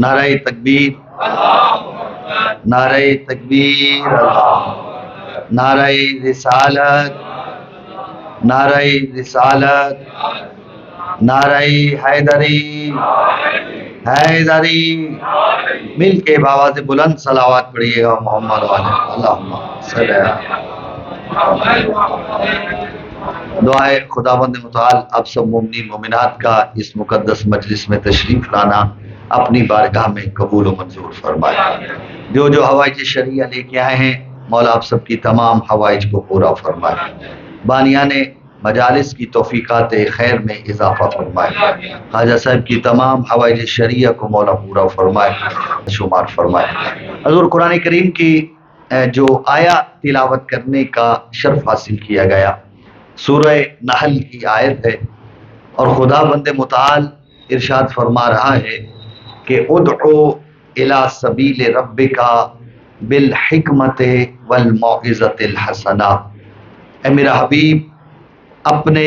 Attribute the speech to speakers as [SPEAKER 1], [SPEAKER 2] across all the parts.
[SPEAKER 1] نعرہ تکبیر، نعرہ تکبیر، نعرہ رسالت، نعرہ رسالت، نعرہ حیدری، حیدری۔ مل کے بآواز بلند صلوات پڑھیے گا محمد والے اللہم صلی اللہ۔ دعائے خداوند متعال آپ سب مومنین مومنات کا اس مقدس مجلس میں تشریف لانا اپنی بارگاہ میں قبول و منظور فرمائے۔ جو جو حوائج شرعیہ لے کے آئے ہیں مولا آپ سب کی تمام حوائج کو پورا فرمائے۔ بانیان مجالس کی توفیقات خیر میں اضافہ فرمائے۔ خواجہ صاحب کی تمام حوائج شرعیہ کو مولا پورا فرمائے، شمار فرمائے۔ حضور قرآن کریم کی جو آیا تلاوت کرنے کا شرف حاصل کیا گیا سورہ نحل کی آیت ہے، اور خدا بند متعال ارشاد فرما رہا ہے کہ ادعو الی سبیل ربک بالحکمت والموعظۃ الحسنہ۔ اے میرا حبیب اپنے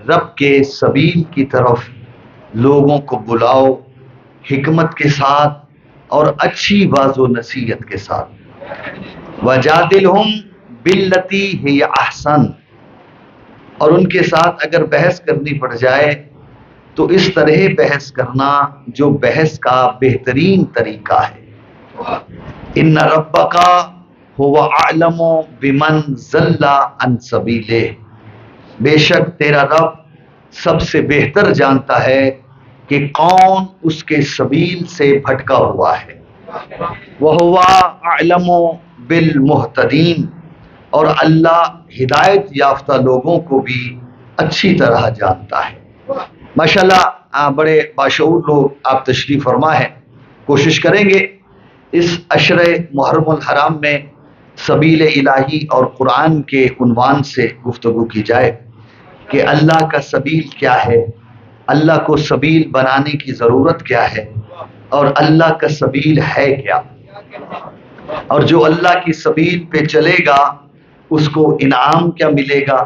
[SPEAKER 1] رب کے سبیل کی طرف لوگوں کو بلاؤ حکمت کے ساتھ اور اچھی واض و نصیحت کے ساتھ۔ وجادلہم باللتی ہی احسن، اور ان کے ساتھ اگر بحث کرنی پڑ جائے تو اس طرح بحث کرنا جو بحث کا بہترین طریقہ ہے۔ ان ربک هو اعلم بمن ضل عن سبیلہ، بے شک تیرا رب سب سے بہتر جانتا ہے کہ کون اس کے سبیل سے بھٹکا ہوا ہے۔ وَهُوَ أَعْلَمُ بِالْمُهْتَدِينَ، اور اللہ ہدایت یافتہ لوگوں کو بھی اچھی طرح جانتا ہے۔ ماشاءاللہ بڑے باشعور لوگ آپ تشریف فرما ہیں۔ کوشش کریں گے اس عشر محرم الحرام میں سبیل الہی اور قرآن کے عنوان سے گفتگو کی جائے کہ اللہ کا سبیل کیا ہے، اللہ کو سبیل بنانے کی ضرورت کیا ہے، اور اللہ کا سبیل ہے کیا، اور جو اللہ کی سبیل پہ چلے گا اس کو انعام کیا ملے گا،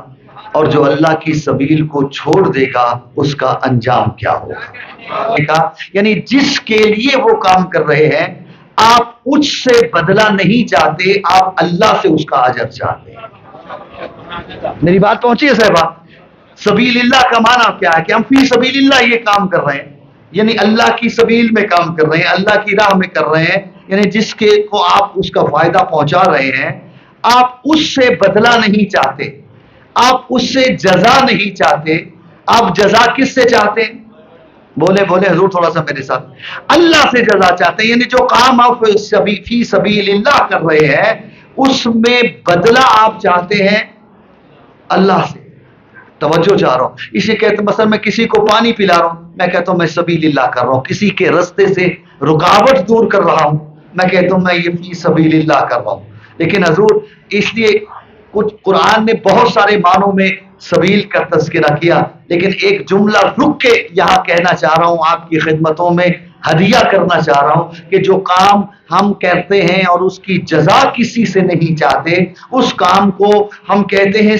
[SPEAKER 1] اور جو اللہ کی سبیل کو چھوڑ دے گا اس کا انجام کیا ہوگا۔ یعنی جس کے لیے وہ کام کر رہے ہیں آپ اس سے بدلہ نہیں چاہتے، آپ اللہ سے اس کا اجر چاہتے ہیں۔ میری بات پہنچی ہے صاحبہ؟ سبیل اللہ کا معنی کیا ہے کہ ہم فی سبیل اللہ یہ کام کر رہے ہیں، یعنی اللہ کی سبیل میں کام کر رہے ہیں، اللہ کی راہ میں کر رہے ہیں، یعنی جس کے کو آپ اس کا فائدہ پہنچا رہے ہیں آپ اس سے بدلہ نہیں چاہتے، آپ اس سے جزا نہیں چاہتے۔ آپ جزا کس سے چاہتے ہیں؟ بولے حضور تھوڑا سا میرے ساتھ۔ اللہ سے جزا چاہتے ہیں، یعنی جو کام آپ فی سبیل اللہ کر رہے ہیں اس میں بدلہ آپ چاہتے ہیں اللہ سے۔ توجہ چاہ رہا ہوں، اسے کہتے ہیں مثلا میں کسی کو پانی پلا رہا ہوں، میں کہتا ہوں میں سبیل اللہ کر رہا ہوں، کسی کے رستے سے رکاوٹ دور کر رہا ہوں، میں کہتا ہوں میں یہ فی سبیل اللہ کر رہا ہوں۔ لیکن حضور اس لیے کچھ قرآن نے بہت سارے معنوں میں سبیل کا تذکرہ کیا، لیکن ایک جملہ رک کے یہاں کہنا چاہ رہا ہوں، آپ کی خدمتوں میں ہدیہ کرنا چاہ رہا ہوں کہ جو کام ہم کرتے ہیں اور اس کی جزا کسی سے نہیں چاہتے اس کام کو ہم کہتے ہیں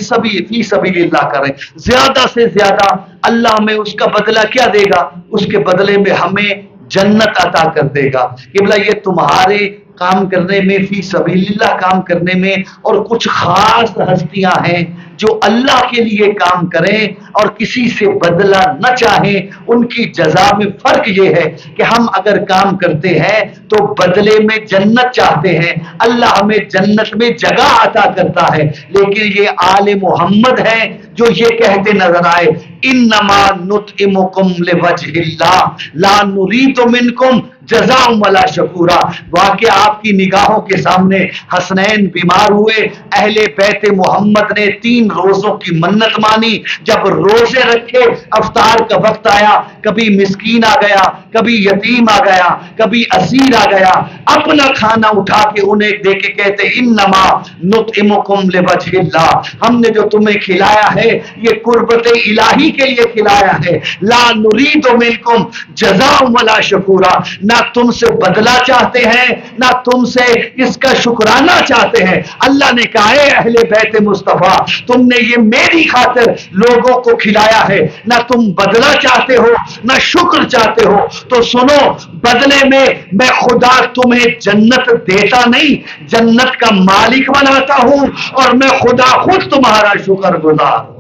[SPEAKER 1] فی سبیل اللہ کریں۔ زیادہ سے زیادہ اللہ ہمیں اس کا بدلہ کیا دے گا؟ اس کے بدلے میں ہمیں جنت عطا کر دے گا کہ بھلا یہ تمہارے کام کرنے میں فی سبیل اللہ کام کرنے میں، اور کچھ خاص ہستیاں ہیں جو اللہ کے لیے کام کریں اور کسی سے بدلہ نہ چاہیں، ان کی جزا میں فرق یہ ہے کہ ہم اگر کام کرتے ہیں تو بدلے میں جنت چاہتے ہیں، اللہ ہمیں جنت میں جگہ عطا کرتا ہے، لیکن یہ آل محمد ہیں جو یہ کہتے نظر آئے انما نطعمکم لوجہ اللہ لا نرید منکم جزاء ولا شکورا۔ واقعہ آپ کی نگاہوں کے سامنے حسنین بیمار ہوئے، اہل بیت محمد نے 3 روزوں کی منت مانی، جب روزے رکھے افطار کا وقت آیا کبھی مسکین آ گیا، کبھی یتیم آ گیا، کبھی اسیر آ گیا، اپنا کھانا اٹھا کے انہیں دے کے کہتے انما نطعمکم لوجہ اللہ، ہم نے جو تمہیں کھلایا ہے یہ قربت الہی کے لیے کھلایا ہے، لا نرید منکم جزاء ولا شکورا، نہ نہ تم سے بدلہ چاہتے ہیں نہ تم سے اس کا شکرانہ چاہتے ہیں۔ اللہ نے کہا اے اہل بیت مصطفیٰ، تم نے یہ میری خاطر لوگوں کو کھلایا ہے، نہ تم بدلہ چاہتے ہو نہ شکر چاہتے ہو، تو سنو، بدلے میں خدا تمہیں جنت دیتا نہیں، جنت کا مالک بناتا ہوں، اور میں خدا خود تمہارا شکر گزار ہوں۔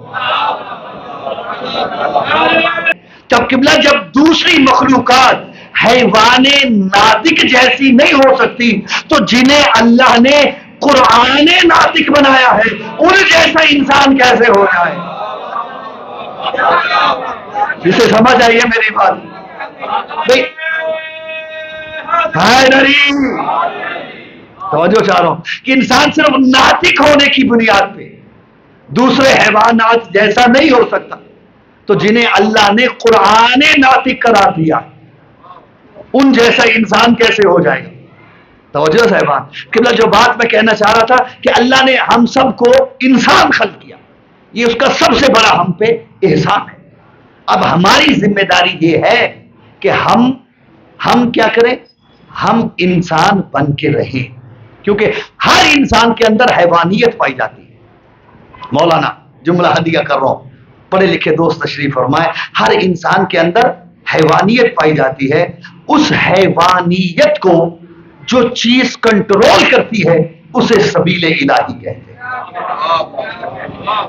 [SPEAKER 1] جب دوسری مخلوقات حیوان ناطق جیسی نہیں ہو سکتی، تو جنہیں اللہ نے قرآن ناطق بنایا ہے ان جیسا انسان کیسے ہو جائے؟ اسے سمجھ آئیے میری بات؟ توجہ چاہ رہا ہوں کہ انسان صرف ناطق ہونے کی بنیاد پہ دوسرے حیوانات جیسا نہیں ہو سکتا، تو جنہیں اللہ نے قرآن ناطق قرار دیا ان جیسا انسان کیسے ہو جائے گا؟ توجہ صاحبان، قبلہ جو بات میں کہنا چاہ رہا تھا کہ اللہ نے ہم سب کو انسان خلق کیا، یہ اس کا سب سے بڑا ہم پہ احسان ہے۔ اب ہماری ذمہ داری یہ ہے کہ ہم کیا کریں؟ ہم انسان بن کے رہیں، کیونکہ ہر انسان کے اندر حیوانیت پائی جاتی ہے۔ مولانا جملہ ہدیہ کر رہا ہوں، پڑھے لکھے دوست تشریف فرمائے، ہر انسان کے اندر حیوانیت پائی جاتی ہے۔ اس حیوانیت کو جو چیز کنٹرول کرتی ہے اسے سبیل الہی کہتے ہیں۔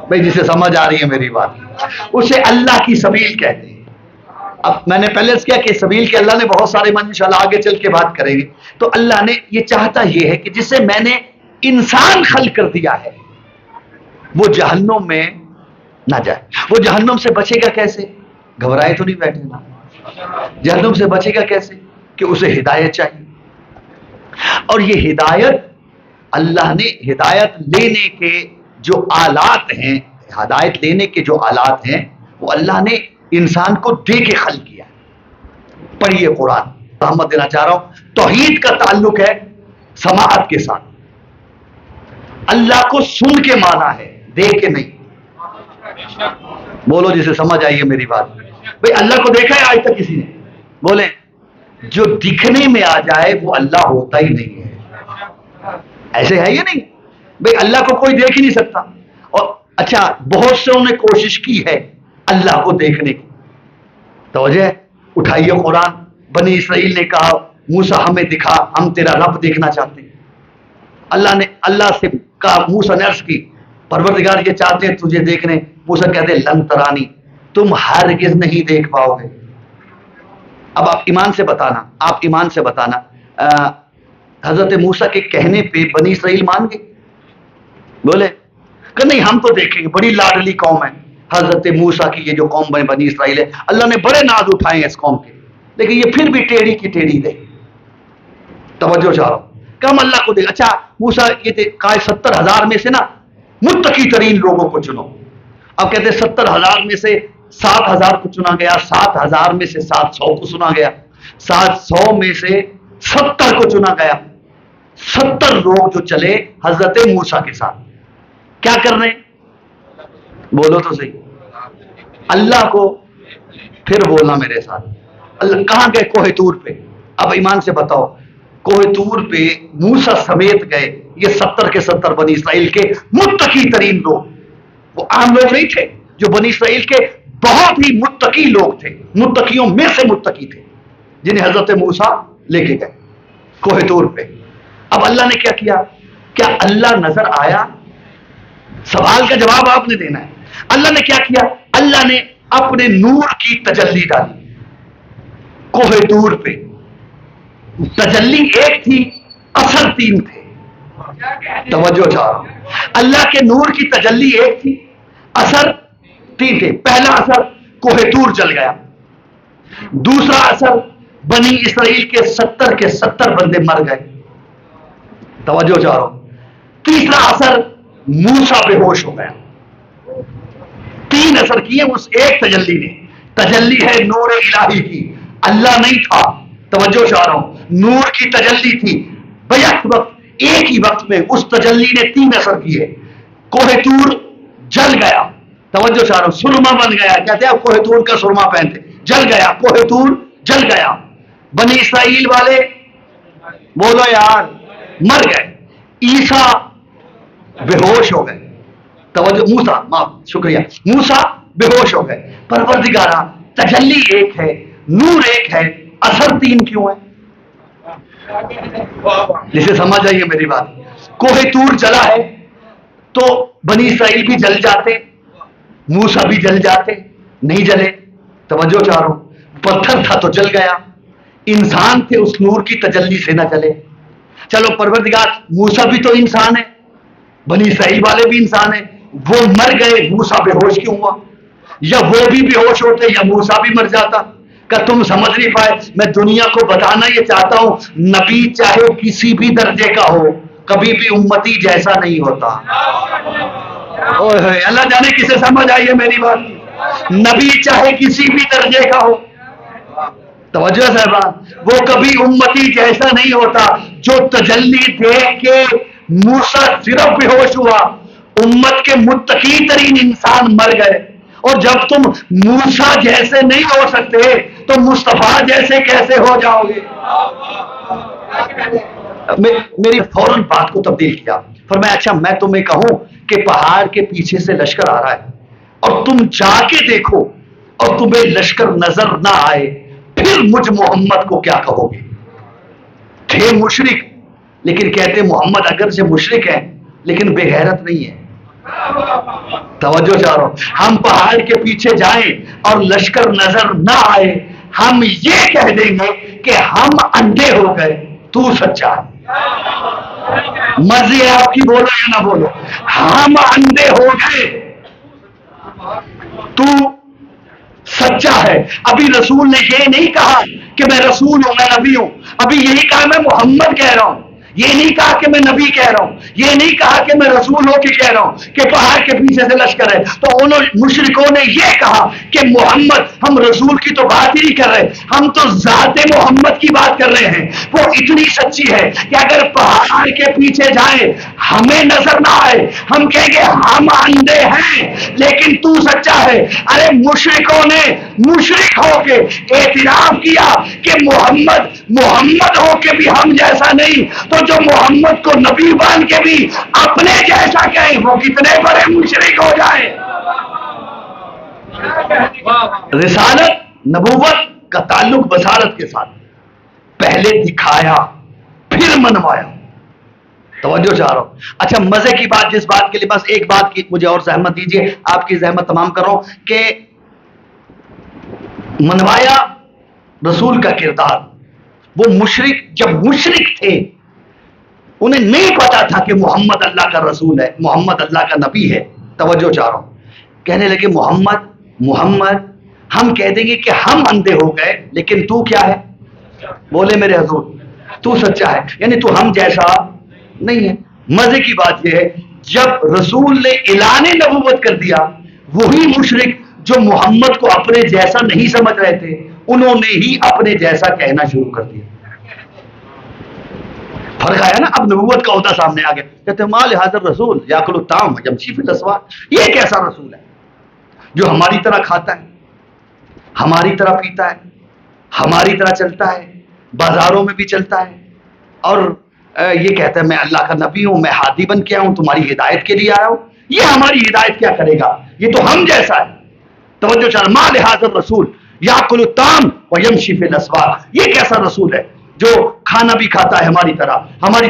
[SPEAKER 1] بھائی جسے سمجھ آ رہی ہے میری بات، اسے اللہ کی سبیل کہتے ہیں۔ اب میں نے پہلے کیا کہ سبیل کے اللہ نے بہت سارے من، انشاءاللہ آگے چل کے بات کریں گے، تو اللہ نے یہ چاہتا یہ ہے کہ جسے میں نے انسان خلق کر دیا ہے وہ جہنم میں نہ جائے۔ وہ جہنم سے بچے گا کیسے؟ گھبرائے تو نہیں بیٹھے نا؟ جہنم سے بچے گا کیسے؟ کہ اسے ہدایت چاہیے، اور یہ ہدایت اللہ نے ہدایت لینے کے جو آلات ہیں، ہدایت لینے کے جو آلات ہیں وہ اللہ نے انسان کو دے کے خلق کیا۔ پڑھیے قرآن، رحمت دینا چاہ رہا ہوں، توحید کا تعلق ہے سماعت کے ساتھ۔ اللہ کو سن کے مانا ہے، دیکھ کے نہیں۔ بولو جسے سمجھ آئیے میری بات۔ بھئی اللہ کو دیکھا ہے آج تک کسی نے؟ بولیں، جو دکھنے میں آ جائے وہ اللہ ہوتا ہی نہیں ہے۔ ایسے ہے یہ نہیں؟ بھئی اللہ کو کوئی دیکھ ہی نہیں سکتا، اور اچھا بہت سے انہوں نے کوشش کی ہے اللہ کو دیکھنے کی۔ توجہ ہے؟ اٹھائیے قرآن، بنی اسرائیل نے کہا موسیٰ ہمیں دکھا، ہم تیرا رب دیکھنا چاہتے ہیں۔ اللہ سے کہا، موسیٰ نے عرض کی پروردگار یہ چاہتے ہیں تجھے دیکھنے۔ موسیٰ کہتے ہیں لن ترانی، تم ہرگز نہیں دیکھ پاؤ گے۔ اب آپ ایمان سے بتانا حضرت موسیٰ کے کہنے پہ بنی اسرائیل مان گئے؟ بولے کہ نہیں ہم تو دیکھیں گے، بڑی لاڈلی قوم ہے حضرت موسیٰ کی، یہ جو قوم بنی اسرائیل ہے، اللہ نے بڑے ناز اٹھائے ہیں اس قوم کے، لیکن یہ پھر بھی ٹیڑھی کی ٹیڑھی رہے۔ توجہ چاہ رہا ہوں کہ ہم اللہ کو دیکھ۔ اچھا موسیٰ یہ کہا 70,000 میں سے نا متقی ترین لوگوں کو چنو۔ اب کہتے 70,000 میں سے 7,000 کو چنا گیا، 7,000 میں سے 700 کو چنا گیا، 700 میں سے 70 کو چنا گیا۔ 70 لوگ جو چلے حضرت موسیٰ کے ساتھ، کیا کرنے؟ بولو تو صحیح، اللہ کو پھر بولنا میرے ساتھ۔ اللہ کہاں گئے؟ کوہ طور پہ۔ اب ایمان سے بتاؤ، کوہ طور پہ موسیٰ سمیت گئے یہ 70 کے 70 بنی اسرائیل کے متقی ترین لوگ، وہ عام لوگ نہیں تھے، جو بنی اسرائیل کے بہت ہی متقی لوگ تھے، متقیوں میں سے متقی تھے، جنہیں حضرت موسیٰ لے کے گئے کوہ طور پہ۔ اب اللہ نے کیا کیا؟ کیا اللہ نظر آیا؟ سوال کا جواب آپ نے دینا ہے۔ اللہ نے کیا کیا؟ اللہ نے اپنے نور کی تجلی ڈالی کوہ طور پہ۔ تجلی ایک تھی، اثر 3 تھے۔ توجہ چاہ رہا ہوں، اللہ کے نور کی تجلی ایک تھی، اثر 3 تھے۔ پہلا اثر کوہ طور جل گیا، دوسرا اثر بنی اسرائیل کے 70 کے 70 بندے مر گئے۔ توجہ چاہ رہا ہوں، تیسرا اثر موسیٰ بے ہوش ہو گیا۔ 3 اثر کیے اس ایک تجلی نے۔ تجلی ہے نور الہی کی، اللہ نہیں تھا۔ توجہ چاہ رہا ہوں، نور کی تجلی تھی، بیک وقت ایک ہی وقت میں اس تجلی نے 3 اثر کیے۔ کوہ طور جل گیا، توجہ چاہ رہا ہوں، سرما بن گیا، کہتے ہیں کوہ طور کا سرما پہنتے، جل گیا، کوہ طور جل گیا۔ بنی اسرائیل والے بولو یار مر گئے، عیسیٰ بے ہوش ہو گئے، توجہ، موسیٰ معاف شکریہ، موسیٰ بے ہوش ہو گئے۔ پروردگارہ تجلی ایک ہے، نور ایک ہے، اثر تین کیوں ہے؟ جسے سمجھ آئیے میری بات، کوہ طور جلا ہے تو بنی اسرائیل بھی جل جاتے، موسیٰ بھی جل جاتے، نہیں جلے، توجہ چاہ رہا ہوں، پتھر تھا تو جل گیا، انسان تھے اس نور کی تجلی سے نہ جلے۔ چلو پروردگار موسیٰ بھی تو انسان ہے، بنی اسرائیل والے بھی انسان ہیں، وہ مر گئے، موسیٰ بے ہوش کیوں ہوا؟ یا وہ بھی بے ہوش ہوتے یا موسیٰ بھی مر جاتا؟ کہ تم سمجھ نہیں پائے، میں دنیا کو بتانا یہ چاہتا ہوں، نبی چاہے کسی بھی درجے کا ہو کبھی بھی امتی جیسا نہیں ہوتا۔ اوہ ہوئے، اللہ جانے کسے سمجھ آئی ہے میری بات، نبی چاہے کسی بھی درجے کا ہو، توجہ صاحبان، وہ کبھی امتی جیسا نہیں ہوتا۔ جو تجلی دیکھ کے موسیٰ صرف بے ہوش ہوا، امت کے متقی ترین انسان مر گئے، اور جب تم موسیٰ جیسے نہیں ہو سکتے تو مصطفیٰ جیسے کیسے ہو جاؤ گے؟ میری فوراً بات کو تبدیل کیا، فرمایا اچھا میں تمہیں کہوں کہ پہاڑ کے پیچھے سے لشکر آ رہا ہے اور تم جا کے دیکھو اور تمہیں لشکر نظر نہ آئے، پھر مجھ محمد کو کیا کہو گے؟ تھے مشرک، لیکن کہتے محمد اگر سے مشرک ہیں لیکن بے غیرت نہیں ہے۔ توجہ چاہ رہا ہوں، ہم پہاڑ کے پیچھے جائیں اور لشکر نظر نہ آئے، ہم یہ کہہ دیں گے کہ ہم اندھے ہو گئے، تو سچا ہے۔ مرضی ہے آپ کی، بولو یا نہ بولو، ہم اندھے ہو گئے، تو سچا ہے۔ ابھی رسول نے یہ نہیں کہا کہ میں رسول ہوں، میں نبی ہوں، ابھی یہی کہا میں محمد کہہ رہا ہوں، یہ نہیں کہا کہ میں نبی کہہ رہا ہوں، یہ نہیں کہا کہ میں رسول ہو کے کہہ رہا ہوں کہ پہاڑ کے پیچھے سے لشکر ہے۔ تو انہوں مشرکوں نے یہ کہا کہ محمد، ہم رسول کی تو بات ہی نہیں کر رہے، ہم تو ذات محمد کی بات کر رہے ہیں، وہ اتنی سچی ہے کہ اگر پہاڑ کے پیچھے جائیں ہمیں نظر نہ آئے، ہم کہیں گے ہم اندھے ہیں لیکن تو سچا ہے۔ ارے مشرکوں نے مشرک ہو کے اعتراف کیا کہ محمد ہو کے بھی ہم جیسا نہیں، تو جو محمد کو نبی مان کے بھی اپنے جیسا کہیں، وہ کتنے بڑے مشرک ہو جائیں۔ رسالت نبوت کا تعلق بصارت کے ساتھ، پہلے دکھایا پھر منوایا۔ توجہ چاہ رہا ہوں۔ اچھا مزے کی بات، جس بات کے لیے بس ایک بات کی مجھے اور زحمت دیجیے، آپ کی زحمت تمام کر رہا ہوں کہ منوایا رسول کا کردار، وہ مشرک جب مشرک تھے انہیں نہیں پتا تھا کہ محمد اللہ کا رسول ہے، محمد اللہ کا نبی ہے۔ توجہ چاہ رہا ہوں، کہنے لگے محمد ہم کہہ دیں گے کہ ہم اندھے ہو گئے لیکن تو کیا ہے؟ بولے میرے حضور تو سچا ہے، یعنی تو ہم جیسا نہیں ہے۔ مزے کی بات یہ ہے جب رسول نے اعلان نبوت کر دیا، وہی مشرک جو محمد کو اپنے جیسا نہیں سمجھ رہے تھے انہوں نے ہی اپنے جیسا کہنا شروع کر دیا۔ فرق آیا نا، اب نبوت کا عہدہ سامنے آ گیا، کہتے ہیں مال حاضر رسول یاکل الطعام ویمشی فی الاسواق، یہ کیسا رسول ہے جو ہماری طرح کھاتا ہے، ہماری طرح پیتا ہے، ہماری طرح چلتا ہے، بازاروں میں بھی چلتا ہے، اور یہ کہتا ہے میں اللہ کا نبی ہوں، میں ہادی بن کے آیا ہوں، تمہاری ہدایت کے لیے آیا ہوں، یہ ہماری ہدایت کیا کرے گا، یہ تو ہم جیسا ہے۔ توجہ چاہ، مال حاضر رسول یاکل الطعام ویمشی فی الاسواق، یہ کیسا رسول ہے جو کھانا بھی کھاتا ہے ہماری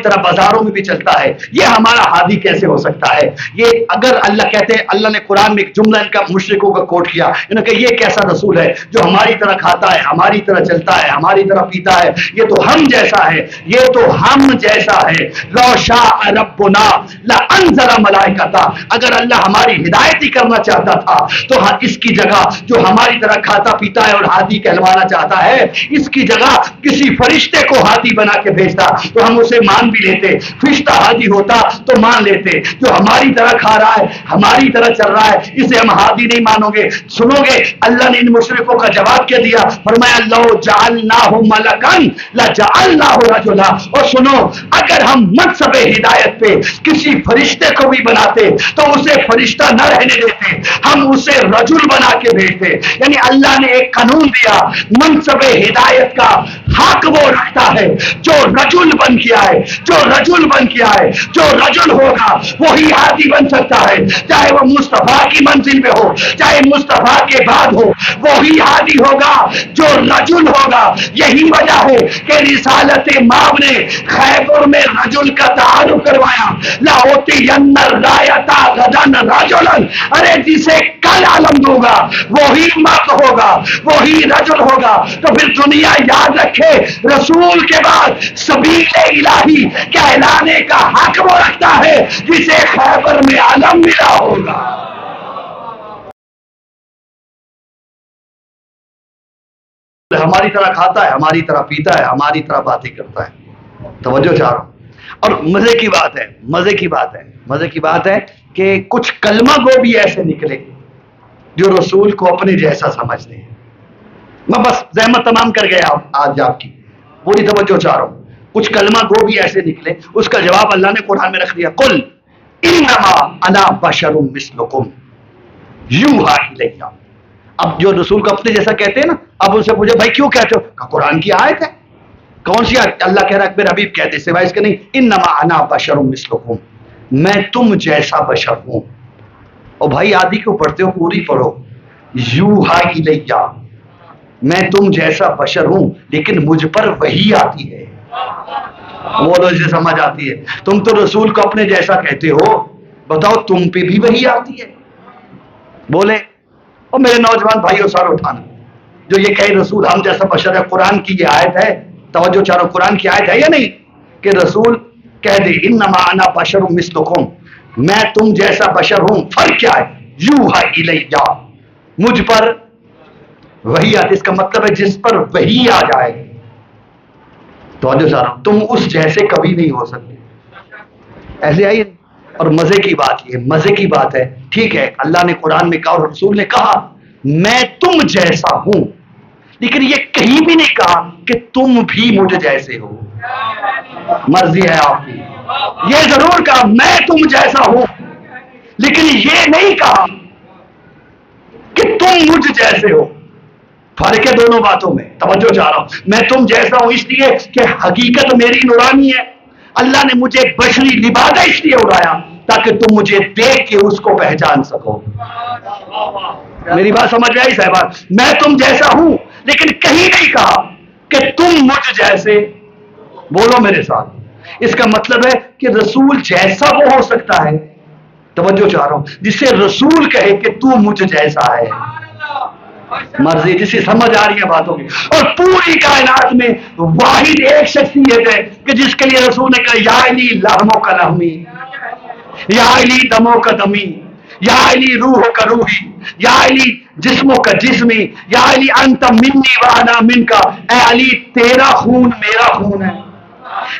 [SPEAKER 1] طرح بازاروں میں بھی چلتا ہے، یہ ہمارا ہادی کیسے ہو سکتا ہے؟ یہ اگر اللہ کہتے ہیں، اللہ نے قرآن میں ایک جملہ ان کا مشرکوں کا کوٹ کیا، انہوں نے کہا یہ کیسا رسول ہے جو ہماری طرح کھاتا ہے، ہماری طرح چلتا ہے، ہماری طرح پیتا ہے، یہ تو ہم جیسا ہے، یہ تو ہم جیسا ہے۔ لو شاء ربنا لانزل ملائکۃ، اگر اللہ ہماری ہدایت ہی کرنا چاہتا تھا تو اس کی جگہ جو ہماری طرح کھاتا پیتا ہے اور ہادی کہلوانا چاہتا ہے، اس کی جگہ کسی فرشتے کو ہادی ہادی بنا کے بھیجتا تو ہم اسے مان بھی لیتے، فرشتہ ہادی ہوتا تو مان لیتے، جو ہماری طرح کھا رہا ہے، ہماری طرح چل رہا ہے، اسے ہم ہادی نہیں مانو گے۔ سنو گے اللہ نے ان مشرکوں کا جواب کیا دیا، فرمایا لو جعلناہ ملکن لجعلناہ رجلا۔ اور سنو، اگر ہم منصب ہدایت پہ کسی فرشتے کو بھی بناتے تو اسے فرشتہ نہ رہنے دیتے، ہم اسے رجل بنا کے بھیجتے۔ یعنی اللہ نے ایک قانون دیا، منصب ہدایت کا حق وہ رکھتا ہے جو رجل بن کے آئے، جو رجل بن کے آئے، جو رجل ہوگا وہی ہادی بن سکتا ہے، چاہے وہ مصطفیٰ کی منزل میں ہو چاہے مصطفیٰ کے بعد ہو، وہی ہادی ہوگا جو رجل ہوگا۔ یہی وجہ ہے کہ رسالت ماب نے خیبر میں رجل کا تعارف کروایا، لاؤتین الرایۃ غدا رجلا، ارے جسے کل علم دوں گا وہی مرد ہوگا، وہی رجل ہوگا۔ تو پھر دنیا یاد رکھے رسول کے بعد سبیل الہی کہلانے کا حق وہ رکھتا ہے جسے خیبر میں علم ملا ہوگا۔ ہماری طرح کھاتا ہے، ہماری طرح پیتا ہے، ہماری طرح باتیں کرتا ہے۔ توجہ چاہ رہا ہوں۔ اور مزے کی بات ہے، مزے کی بات ہے، مزے کی بات ہے کہ کچھ کلمہ گو بھی ایسے نکلے جو رسول کو اپنے جیسا سمجھتے ہیں۔ میں بس زحمت تمام کر گیا آج آپ کی، پوری توجہ چاہ رہا ہوں۔ کچھ کلمہ گو بھی ایسے نکلے، اس کا جواب اللہ نے قرآن میں رکھ دیا، قل انما انا بشر مثلکم یوحی الی۔ اب جو رسول کو اپنے جیسا کہتے ہیں نا، اب ان سے پوچھے بھائی کیوں کہتے ہو؟ کہا قرآن کی آیت ہے۔ کون سی آیت؟ اللہ کہہ رہا ہے میرے حبیب کہتے سوائے اس کے نہیں، انما انا بشر مثلکم، میں تم جیسا بشر ہوں۔ اور بھائی آدھی کیوں پڑھتے ہو؟ پوری پڑھو۔ یوحی الی، میں تم جیسا بشر ہوں لیکن مجھ پر وحی آتی ہے۔ وہ لوگ اسے سمجھ آتی ہے۔ تم تو رسول کو اپنے جیسا کہتے ہو، بتاؤ تم پہ بھی وحی آتی ہے؟ بولے اور میرے نوجوان بھائیوں سر اٹھانا جو یہ کہے رسول ہم جیسا بشر ہے، قرآن کی یہ آیت ہے، توجہ چارو، قرآن کی آیت ہے یا نہیں کہ رسول کہہ دے انما انا بشر مثلکم، میں تم جیسا بشر ہوں، فرق کیا ہے؟ یوحی الی، مجھ پر وحی آتی، اس کا مطلب ہے جس پر وحی آ جائے، توجہ چارو، تم اس جیسے کبھی نہیں ہو سکتے۔ ایسے آئیے۔ اور مزے کی بات یہ، مزے کی بات ہے، ٹھیک ہے اللہ نے قرآن میں کہا اور رسول نے کہا میں تم جیسا ہوں، لیکن یہ کہیں بھی نہیں کہا کہ تم بھی مجھ جیسے ہو۔ مرضی ہے آپ کی، یہ ضرور کہا میں تم جیسا ہوں، لیکن یہ نہیں کہا کہ تم مجھ جیسے ہو۔ فرق ہے دونوں باتوں میں، توجہ چاہ رہا ہوں۔ میں تم جیسا ہوں اس لیے کہ حقیقت میری نورانی ہے، اللہ نے مجھے بشری لبادہ اس لیے اڑایا تاکہ تم مجھے دیکھ کے اس کو پہچان سکو۔ میری بات سمجھ میں آئی صاحبان؟ میں تم جیسا ہوں لیکن کہیں نہیں کہا کہ تم مجھ جیسے، بولو میرے ساتھ، اس کا مطلب ہے کہ رسول جیسا وہ ہو سکتا ہے، توجہ چاہ رہا ہوں، جسے رسول کہے کہ تو مجھ جیسا ہے۔ مرضی جسے سمجھ آ رہی ہے باتوں کی۔ اور پوری کائنات میں واحد ایک شخصیت ہے کہ جس کے لیے رسول نے کہا یا علی لحمو کا لحمی، یا علی دمو کا دمی، یا علی روح کا روحی، یا علی جسموں کا جسمی، یا علی انت منی وانا من کا، اے علی تیرا خون میرا خون ہے،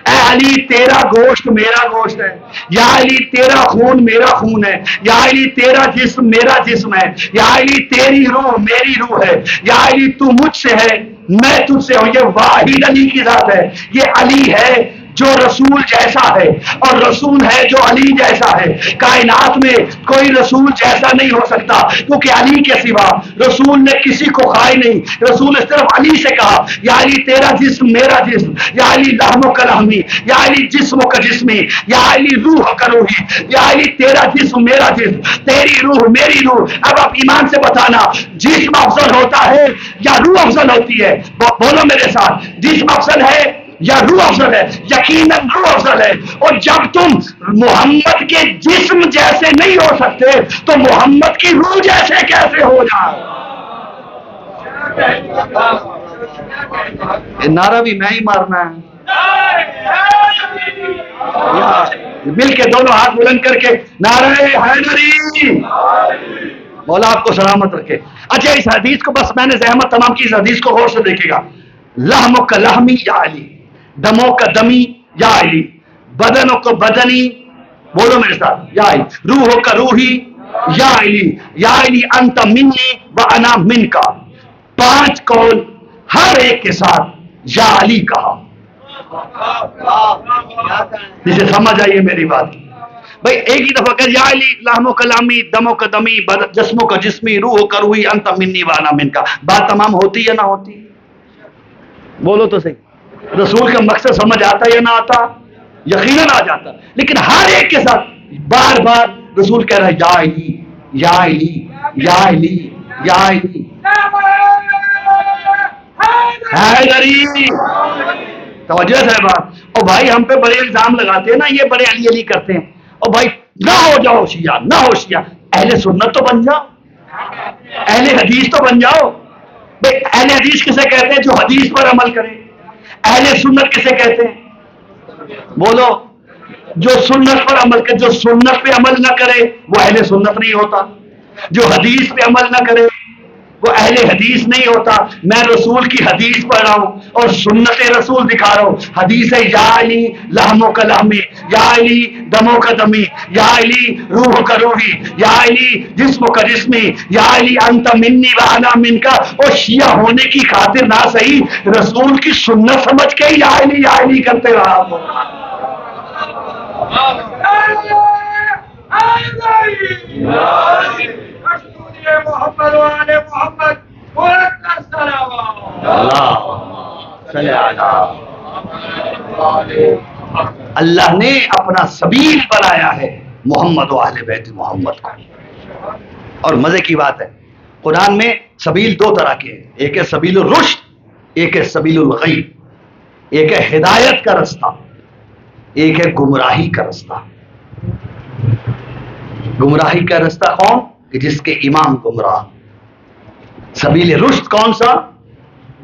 [SPEAKER 1] اے علی تیرا گوشت میرا گوشت ہے، یا علی تیرا خون میرا خون ہے، یا علی تیرا جسم میرا جسم ہے، یا علی تیری روح میری روح ہے، یا علی تو مجھ سے ہے میں تجھ سے ہوں۔ یہ واحد علی کی ذات ہے، یہ علی ہے جو رسول جیسا ہے اور رسول ہے جو علی جیسا ہے۔ کائنات میں کوئی رسول جیسا نہیں ہو سکتا کیونکہ علی کے سوا رسول نے کسی کو کہا ہی نہیں۔ رسول نے صرف علی سے کہا یا علی تیرا جسم میرا جسم، یا علی لحم کا لحمی، یا علی جسم کا جسمی، یا علی روح کا روحی، یا علی تیرا جسم میرا جسم، تیری روح میری روح۔ اب آپ ایمان سے بتانا جسم افضل ہوتا ہے یا روح افضل ہوتی ہے؟ بولو میرے ساتھ، جسم افضل ہے یا روح افضل ہے؟ یقیناً روح افضل ہے۔ اور جب تم محمد کے جسم جیسے نہیں ہو سکتے تو محمد کی روح جیسے کیسے ہو جائے؟ یہ نعرہ بھی میں ہی مارنا ہے، مل کے دونوں ہاتھ بلند کر کے نعرہ حیدری، مولا آپ کو سلامت رکھے۔ اچھا اس حدیث کو بس میں نے زحمت تمام کی، اس حدیث کو غور سے دیکھے گا۔ لحم کا لحمی یا علی، دموں کا دمی یا علی، بدنوں کو بدنی، بولو میرے ساتھ، یا علی، روحوں کا روحی یا علی، یا علی انت منی و انا من کا، 5 قول ہر ایک کے ساتھ یا علی کہا. جسے سمجھ آئیے میری بات، بھائی ایک ہی دفعہ کہ یا علی لحم و کلامی دم و کا دمی جسموں کا جسمی روح کا روحی انت منی و انا من کا، بات تمام ہوتی یا نہ ہوتی؟ بولو تو صحیح. رسول کا مقصد سمجھ آتا یا نہ آتا؟ یقیناً آ جاتا. لیکن ہر ایک کے ساتھ بار بار رسول کہہ رہا ہے یا علی یا علی یا علی یا علی حیدری. توجہ ہے صاحب. اور بھائی ہم پہ بڑے الزام لگاتے ہیں نا، یہ بڑے علی علی کرتے ہیں. اور بھائی نہ ہو جاؤ شیعہ، نہ ہو شیعہ، اہل سنت تو بن جاؤ، اہل حدیث تو بن جاؤ. بھائی اہل حدیث کسے کہتے ہیں؟ جو حدیث پر عمل کرے. اہل سنت کسے کہتے ہیں؟ بولو. جو سنت پر عمل کرے. جو سنت پہ عمل نہ کرے وہ اہل سنت نہیں ہوتا. جو حدیث پہ عمل نہ کرے وہ اہل حدیث نہیں ہوتا. میں رسول کی حدیث پڑھ رہا ہوں اور سنت رسول دکھا رہا ہوں. حدیث ہے یا علی لحموں کا لحمی، یا علی دموں کا دمی، یا علی روح کا روحی، یا علی جسم کا جسمی، یا علی انت منی و انا من کا. اور شیعہ ہونے کی خاطر نہ صحیح رسول کی سنت سمجھ کے یا علی کرتے رہا.
[SPEAKER 2] محمد والے محمد
[SPEAKER 1] اللہ نے اپنا سبیل بنایا ہے محمد و اہل بیت محمد کو. اور مزے کی بات ہے قرآن میں سبیل 2 طرح کے ہیں. ایک ہے سبیل الرشد، ایک ہے سبیل الغی. ایک ہے ہدایت کا رستہ، ایک ہے گمراہی کا رستہ. گمراہی کا رستہ کون؟ کہ جس کے امام گمراہ. سبیل رشد کون سا؟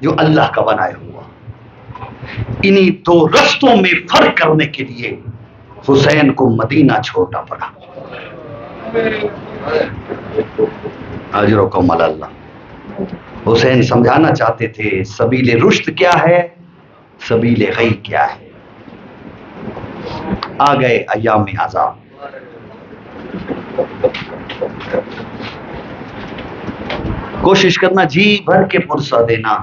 [SPEAKER 1] جو اللہ کا بنایا ہوا. انہی 2 رستوں میں فرق کرنے کے لیے حسین کو مدینہ چھوڑنا پڑا. اجرکم علی اللہ. حسین سمجھانا چاہتے تھے سبیل رشد کیا ہے، سبیل غی کیا ہے. آ گئے ایام عذاب. کوشش کرنا جی بھر کے پرسہ دینا.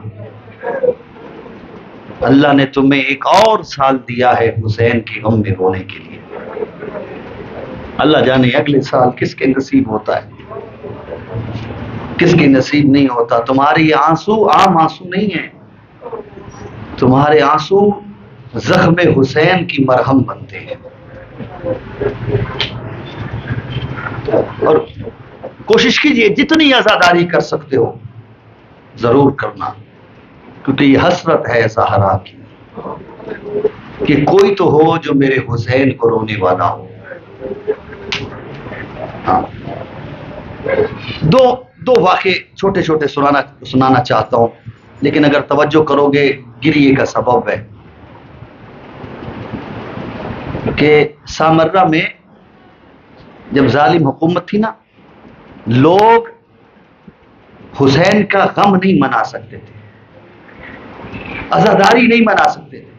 [SPEAKER 1] اللہ نے تمہیں ایک اور سال دیا ہے حسین کے غم میں رونے کے لیے. اللہ جانے اگلے سال کس کے نصیب ہوتا ہے، کس کے نصیب نہیں ہوتا. تمہارے یہ آنسو عام آنسو نہیں ہیں. تمہارے آنسو زخم حسین کی مرہم بنتے ہیں. اور کوشش کیجئے جتنی عزاداری کر سکتے ہو ضرور کرنا، کیونکہ یہ حسرت ہے زہرا کی کہ کوئی تو ہو جو میرے حسین کو رونے والا ہو. ہاں دو واقعے چھوٹے چھوٹے سنانا چاہتا ہوں، لیکن اگر توجہ کرو گے گریے کا سبب ہے. کہ سامرہ میں جب ظالم حکومت تھی نا، لوگ حسین کا غم نہیں منا سکتے تھے، عزاداری نہیں منا سکتے تھے،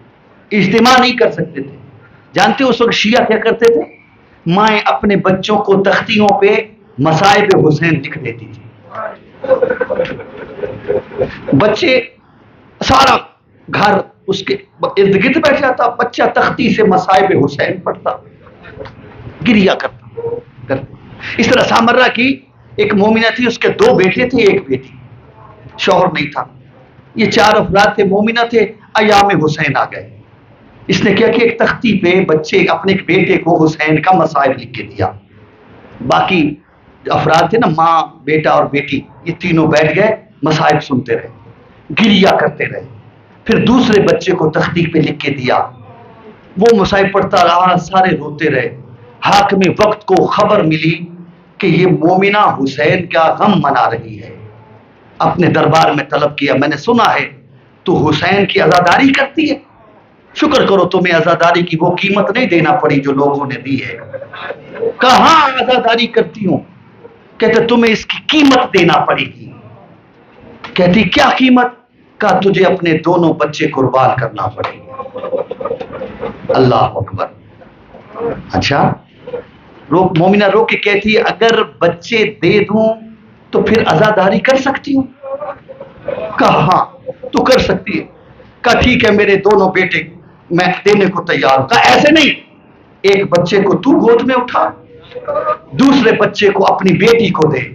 [SPEAKER 1] اجتماع نہیں کر سکتے تھے. جانتے ہو اس وقت شیعہ کیا کرتے تھے؟ مائیں اپنے بچوں کو تختیوں پہ مصائب حسین لکھ دیتی تھی. بچے سارا گھر اس کے ارد گرد بیٹھ جاتا، بچہ تختی سے مصائب حسین پڑھتا، گریا کرتا. اس طرح سامرہ کی ایک مومنہ تھی، اس کے 2 بیٹے تھے، 1 بیٹی، شوہر نہیں تھا. یہ 4 افراد تھے، مومنہ تھے. ایام حسین آ گئے. اس نے کیا کہ ایک تختی پہ بچے اپنے ایک بیٹے کو حسین کا مصائب لکھ کے دیا. باقی افراد تھے نا، ماں بیٹا اور بیٹی، یہ تینوں بیٹھ گئے، مصائب سنتے رہے، گریا کرتے رہے. پھر دوسرے بچے کو تختی پہ لکھ کے دیا، وہ مصائب پڑھتا رہا، سارے روتے رہے. حاکم وقت کو خبر ملی کہ یہ مومنہ حسین کا غم منا رہی ہے. اپنے دربار میں طلب کیا، میں نے سنا ہے تو حسین کی عزاداری کرتی ہے، شکر کرو تمہیں عزاداری کی وہ قیمت نہیں دینا پڑی جو لوگوں نے دی ہے. کہاں عزاداری کرتی ہوں؟ کہتے تمہیں اس کی قیمت دینا پڑے گی. کہتی کیا قیمت؟ کہا تجھے اپنے دونوں بچے قربان کرنا پڑے گا۔ اللہ اکبر۔ اچھا، مومنہ رو کے کہتی ہے اگر بچے دے دوں تو پھر عزاداری کر سکتی ہوں؟ کہا ہاں تو کر سکتی ہے۔ کہا ٹھیک ہے میرے دونوں بیٹے میں دینے کو تیار ہوں۔ کہا ایسے نہیں، ایک بچے کو تو گود میں اٹھا، دوسرے بچے کو اپنی بیٹی کو دے۔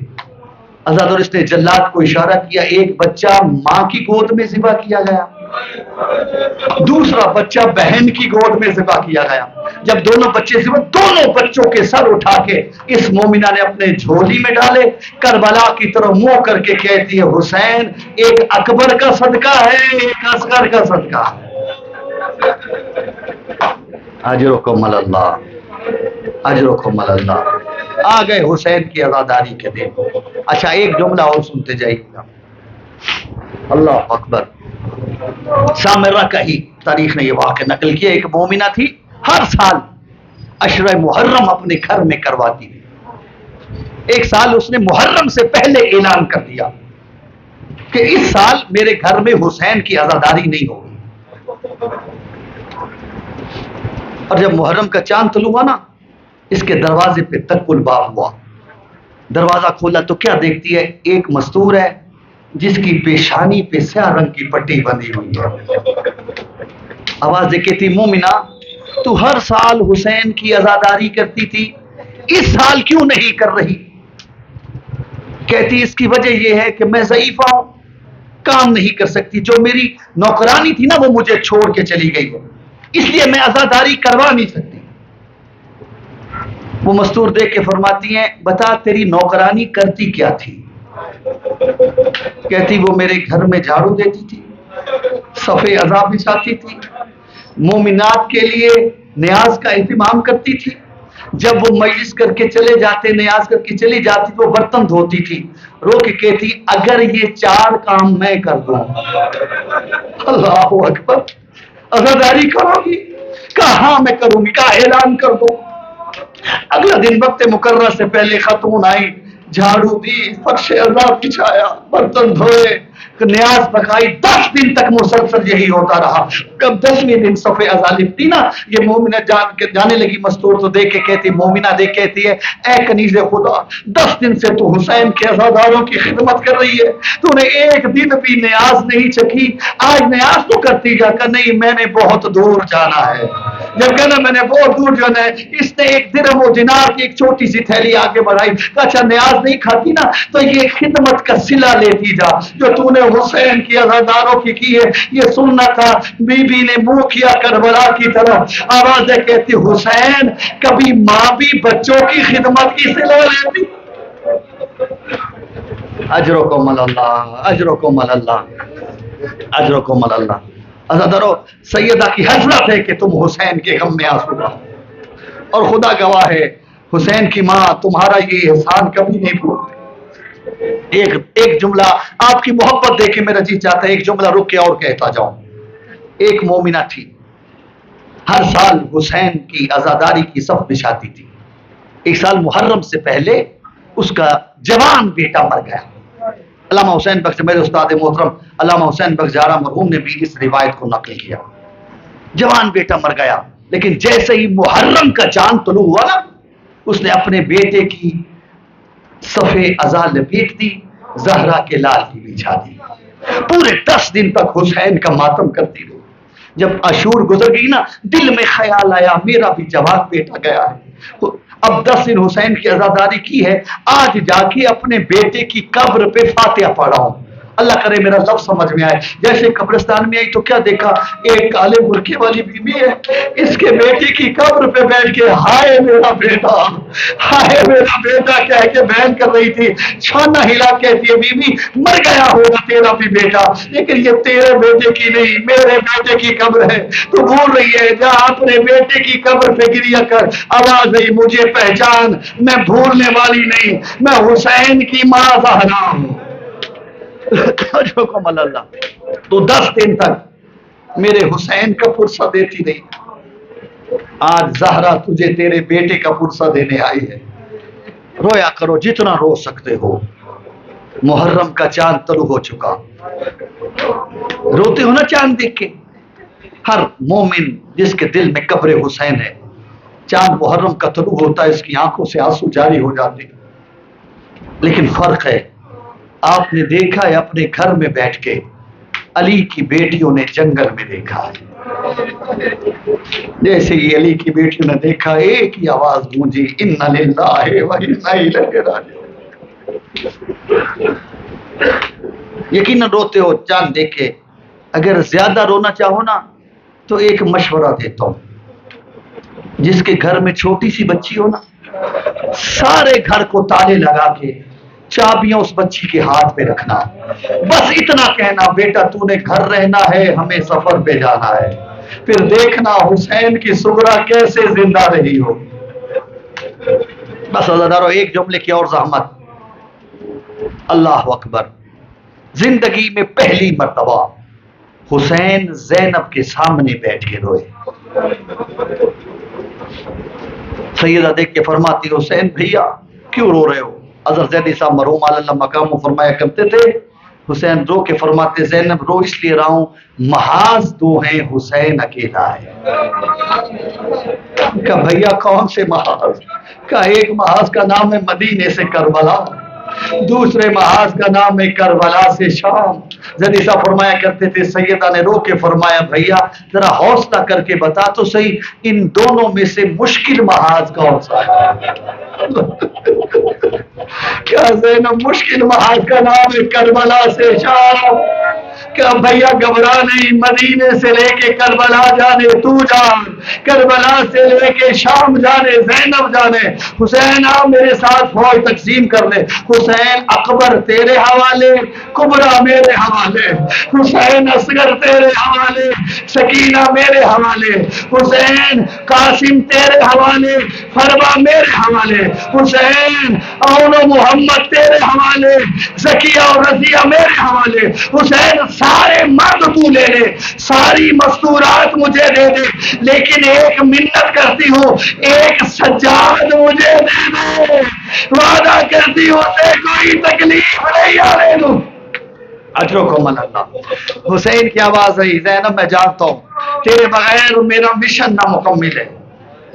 [SPEAKER 1] عزادار اس نے جلاد کو اشارہ کیا، ایک بچہ ماں کی گود میں ذبح کیا گیا، دوسرا بچہ بہن کی گود میں ذبح کیا گیا۔ جب دونوں بچے ذبح، دونوں بچوں کے سر اٹھا کے اس مومنہ نے اپنے جھولی میں ڈالے، کربلا کی طرف منہ کر کے کہتی ہے حسین ایک اکبر کا صدقہ ہے، ایک اصغر کا صدقہ ہے۔ اجرکم اللہ، اجرکم اللہ۔ آ گئے حسین کی عزاداری کے دن۔ اچھا ایک جملہ اور سنتے جائیے گا، اللہ اکبر۔ سامرہ کا ہی تاریخ نے یہ واقعہ نقل کیا، ایک مومنہ تھی ہر سال عشرہ محرم اپنے گھر میں کرواتی تھی۔ ایک سال اس نے محرم سے پہلے اعلان کر دیا کہ اس سال میرے گھر میں حسین کی عزاداری نہیں ہوگی۔ اور جب محرم کا چاند طلوع ہوا نا، اس کے دروازے پہ تک الباب ہوا، دروازہ کھولا تو کیا دیکھتی ہے؟ ایک مستور ہے جس کی پیشانی پہ سیاہ رنگ کی پٹی بندھی ہوئی ہے۔ آواز دے کہتی مومنہ تو ہر سال حسین کی عزاداری کرتی تھی، اس سال کیوں نہیں کر رہی؟ کہتی اس کی وجہ یہ ہے کہ میں ضعیفہ ہوں، کام نہیں کر سکتی، جو میری نوکرانی تھی نا وہ مجھے چھوڑ کے چلی گئی ہے، اس لیے میں عزاداری کروا نہیں سکتی۔ وہ مستور دیکھ کے فرماتی ہیں بتا تیری نوکرانی کرتی کیا تھی؟ کہتی وہ میرے گھر میں جھاڑو دیتی تھی، صفے عذاب بچھاتی تھی، مومنات کے لیے نیاز کا اہتمام کرتی تھی، جب وہ مجلس کر کے چلے جاتے نیاز کر کے چلی جاتی تو وہ برتن دھوتی تھی۔ رو کے کہتی اگر یہ 4 کام میں کر دوں، اللہ اکبر، عزاداری کرو گی؟ کہا ہاں میں کروں گی۔ کہا اعلان کر دو۔ اگلا دن وقت مقررہ سے پہلے خاتون آئی، جھاڑو دی، فرش عذاب بچھایا، برتن دھوئے، نیاز پکائی، 10 دن تک مسلسل یہی ہوتا رہا۔ جب 10ویں دن صفے ازا لپٹی نا، یہ مومنہ جانے لگی مستور تو دیکھ کے کہتی، مومنہ دیکھ کہتی ہے اے کنیز خدا 10 دن سے تو حسین کے عزاداروں کی خدمت کر رہی ہے، تو نے ایک دن بھی نیاز نہیں چکھی، آج نیاز تو کرتی جا کر نہیں میں نے بہت دور جانا ہے۔ جب کہنا میں نے بہت دور جانا ہے، اس نے ایک درہم و دینار کی ایک چھوٹی سی تھیلی آگے بڑھائی، اچھا نیاز نہیں کھاتی نا تو یہ خدمت کا صلہ لیتی جا جو تو نے حسین کی عزاداروں کی ہے۔ یہ سننا تھا۔ بی بی نے منہ کیا کربلا کی طرف، آوازیں کہتی حسین کبھی ماں بھی بچوں کی خدمت کی صلہ لیتی؟ اجرکم اللہ، اجرکم اللہ، اجرکم اللہ۔ عزادارو سیدہ کی حسرت ہے کہ تم حسین کے غم میں آنسو بہاؤ، اور خدا گواہ ہے حسین کی ماں تمہارا یہ احسان کبھی نہیں بھولتی۔ ایک جملہ آپ کی محبت دیکھ کے میرا جی چاہتا ہے ایک جملہ رک کے اور کہتا جاؤں۔ ایک مومنہ تھی ہر سال حسین کی عزاداری کی صف بچھاتی تھی۔ ایک سال محرم سے پہلے اس کا جوان بیٹا مر گیا۔ علامہ حسین بخش میرے استاد محترم علامہ حسین بخش زہرا مرحوم نے بھی اس روایت کو نقل کیا۔ جوان بیٹا مر گیا، لیکن جیسے ہی محرم کا چاند طلوع ہوا نا، اس نے اپنے بیٹے کی صفے عزا لپیٹ دی، زہرا کے لال کی بچھا دی، پورے 10 دن تک حسین کا ماتم کرتی رہی۔ جب عاشور گزر گئی نا، دل میں خیال آیا میرا بھی جوان بیٹا گیا ہے، اب 10 دن حسین کی عزاداری کی ہے، آج جا کے اپنے بیٹے کی قبر پہ فاتحہ پڑھا ہوں۔ اللہ کرے میرا لفظ سمجھ میں آئے۔ جیسے قبرستان میں آئی تو کیا دیکھا، ایک کالے برقعے والی بی بی ہے، اس کے بیٹے کی قبر پہ بیٹھ کے ہائے میرا بیٹا، ہائے میرا بیٹا کہہ کے بیان کر رہی تھی۔ چھانا ہلا کہتی ہے بی بی مر گیا ہوگا تیرا بھی بیٹا، لیکن یہ تیرے بیٹے کی نہیں میرے بیٹے کی قبر ہے، تو بول رہی ہے جا اپنے بیٹے کی قبر پہ گریا کر۔ آواز آئی مجھے پہچان، میں بھولنے والی نہیں، میں حسین کی ماں زہرا ہوں۔ اللہ تو 10 دن تک میرے حسین کا فرصہ دیتی نہیں، آج زہرا تجھے تیرے بیٹے کا فرصہ دینے آئی ہے۔ رویا کرو جتنا رو سکتے ہو، محرم کا چاند طلوع ہو چکا، روتے ہو نا چاند دیکھ کے؟ ہر مومن جس کے دل میں قبر حسین ہے، چاند محرم کا طلوع ہوتا ہے، اس کی آنکھوں سے آنسو جاری ہو جاتے ہیں۔ لیکن فرق ہے، آپ نے دیکھا ہے اپنے گھر میں بیٹھ کے، علی کی بیٹیوں نے جنگل میں دیکھا ہے۔ جیسے ہی علی کی بیٹیوں نے دیکھا، ایک ہی آواز گونجی، اِنَّ لِلَّهِ وَإِنَّا إِلَيْهِ راجعون۔ یقیناً روتے ہو چاند دیکھ کے۔ اگر زیادہ رونا چاہو نا تو ایک مشورہ دیتا ہوں، جس کے گھر میں چھوٹی سی بچی ہو نا، سارے گھر کو تالے لگا کے چابیاں اس بچی کے ہاتھ پہ رکھنا، بس اتنا کہنا، بیٹا تو نے گھر رہنا ہے، ہمیں سفر پہ جانا ہے، پھر دیکھنا حسین کی سغرا کیسے زندہ رہی ہو۔ بس اللہ دارو، ایک جملے کی اور زحمت۔ اللہ اکبر، زندگی میں پہلی مرتبہ حسین زینب کے سامنے بیٹھ کے روئے۔ سیدہ دیکھ کے فرماتی، حسین بھیا کیوں رو رہے ہو؟ حضرت زیدی صاحب مرحوم اللہ مقام فرمایا کرتے تھے، حسین رو کے فرماتے، زینب رو اس لیے رہا ہوں، محاذ دو ہیں، حسین اکیلا ہے۔ کہا بھیا کون سے محاذ؟ کہا ایک محاذ کا نام ہے مدینے سے کربلا، دوسرے محاذ کا نام ہے کربلا سے شام۔ زیدی صاحب فرمایا کرتے تھے، سیدہ نے رو کے فرمایا، بھیا ذرا حوصلہ کر کے بتا تو صحیح، ان دونوں میں سے مشکل محاذ کون سا ہے؟ کیا زینب مشکل محاذ کا نام ہے کربلا سے شام؟ کیا بھیا گھبرا نہیں، مدینے سے لے کے کربلا جانے تو جان، کربلا سے لے کے شام جانے زینب جانے۔ حسین آپ میرے ساتھ فوج تقسیم کر لے، حسین اکبر تیرے حوالے، کبرا میرے حوالے، حسین اصغر تیرے حوالے، سکینہ میرے حوالے، حسین قاسم تیرے حوالے، فربا میرے حوالے، حسین اون و محمد تیرے حوالے، زکیہ اور رضیہ میرے حوالے۔ حسین سارے مرد تو لے لے، ساری مستورات مجھے دے دے، لیکن ایک منت کرتی ہوں، ایک سجاد مجھے دے دے، وعدہ کرتی ہوں سے کوئی تکلیف نہیں آنے دوں۔ اجرکم اللہ۔ حسین کی آواز آئی، زینب میں جانتا ہوں تیرے بغیر میرا مشن نامکمل ہے،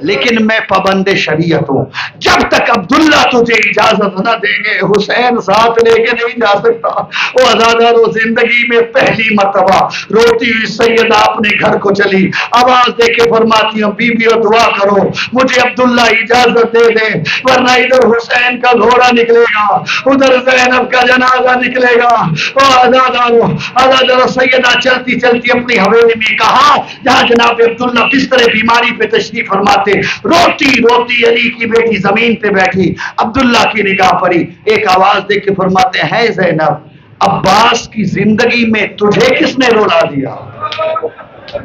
[SPEAKER 1] لیکن میں پابند شریعت ہوں، جب تک عبداللہ تجھے اجازت نہ دیں گے حسین ساتھ لے کے نہیں جا سکتا۔ وہ آزادارو، زندگی میں پہلی مرتبہ روتی ہوئی سیدہ اپنے گھر کو چلی، آواز دے کے فرماتی ہوں، بیویوں دعا کرو مجھے عبداللہ اجازت دے دیں، ورنہ ادھر حسین کا گھوڑا نکلے گا، ادھر زینب کا جنازہ نکلے گا۔ وہ آزادارو، سیدہ چلتی چلتی اپنی حویلی میں کہا جہاں جناب عبداللہ بستر بیماری پہ تشریف فرماتے، روتی روتی علی کی بیٹی زمین پہ بیٹھی، عبداللہ کی نگاہ پڑی، ایک آواز دے کے فرماتے ہیں، زینب عباس کی زندگی میں تجھے کس نے رولا دیا؟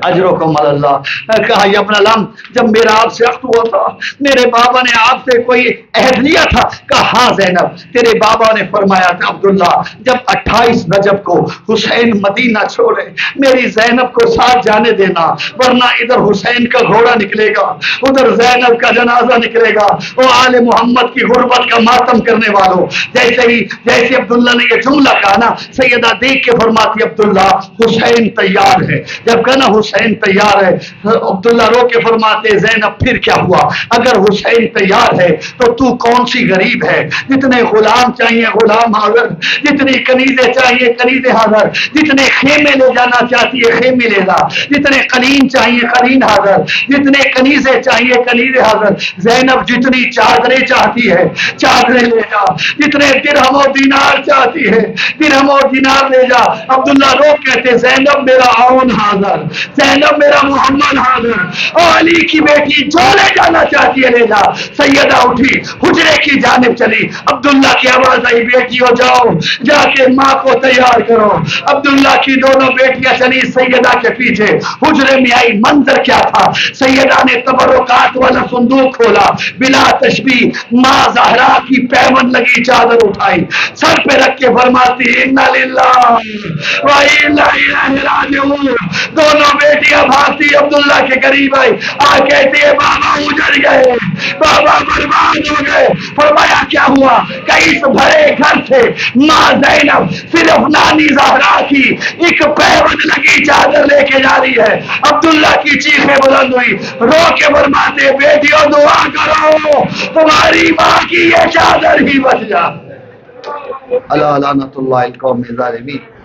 [SPEAKER 1] اجرکم اللہ۔ کہا یا ابن علم، جب میرا آپ سے عقد ہوا تھا میرے بابا نے آپ سے کوئی عہد لیا تھا؟ کہا ہاں زینب، تیرے بابا نے فرمایا تھا عبداللہ جب 28 رجب کو حسین مدینہ چھوڑے میری زینب کو ساتھ جانے دینا، ورنہ ادھر حسین کا گھوڑا نکلے گا، ادھر زینب کا جنازہ نکلے گا۔ وہ آل محمد کی غربت کا ماتم کرنے والوں، جیسے عبداللہ نے یہ جملہ کہا نا، سیدہ دیکھ کے فرماتی عبداللہ حسین تیار ہے۔ جب کہنا حسین تیار ہے، عبداللہ رو کے فرماتے زینب پھر کیا ہوا؟ اگر حسین تیار ہے تو تو کون سی غریب ہے؟ جتنے غلام چاہیے غلام حاضر، جتنی کنیزیں چاہیے کنیزیں حاضر، جتنے خیمے لے جانا چاہتی ہے خیمے لے جا، جتنے قلین چاہیے قلین حاضر، جتنے کنیزیں چاہیے کنیزیں حاضر۔ زینب جتنی چادریں چاہتی ہے چادریں لے جا، جتنے درہم و دینار چاہتی ہے درہم و دینار لے جا۔ عبداللہ رو کہتے زینب میرا آون حاضر، زینب میرا محمد حاضر، اور علی کی بیٹی جو لے جانا چاہتی ہے لے جا۔ سیدہ اٹھی حجرے کی جانب چلی، عبداللہ کی آواز آئی، بیٹیوں جاؤ جا کے ماں کو تیار کرو۔ عبداللہ کی دونوں بیٹیاں چلی سیدہ کے پیچھے، حجرے میں آئی، منظر کیا تھا؟ سیدہ نے تبرکات والا صندوق کھولا، بلا تشبیہ ماں زہرا کی پیمن لگی چادر اٹھائی، سر پہ رکھ کے فرماتی انا للہ و انا الیہ راجعون۔ دونوں بیٹیاں بھاگتی عبداللہ کے قریب بیٹی بھائی آ کہتے ہیں بابا اجڑ گئے، بابا برباد ہو گئے۔ فرمایا کیا ہوا کہ اس بھرے گھر سے ماں زینب صرف نانی زہرا کی ایک پیون لگی چادر لے کے جا رہی ہے۔ عبداللہ کی چیخیں بلند ہوئی، رو کے فرماتے بیٹیوں دعا کرو تمہاری ماں کی یہ چادر ہی بچ جا۔ اللہ لعنت اللہ القوم الظالمین۔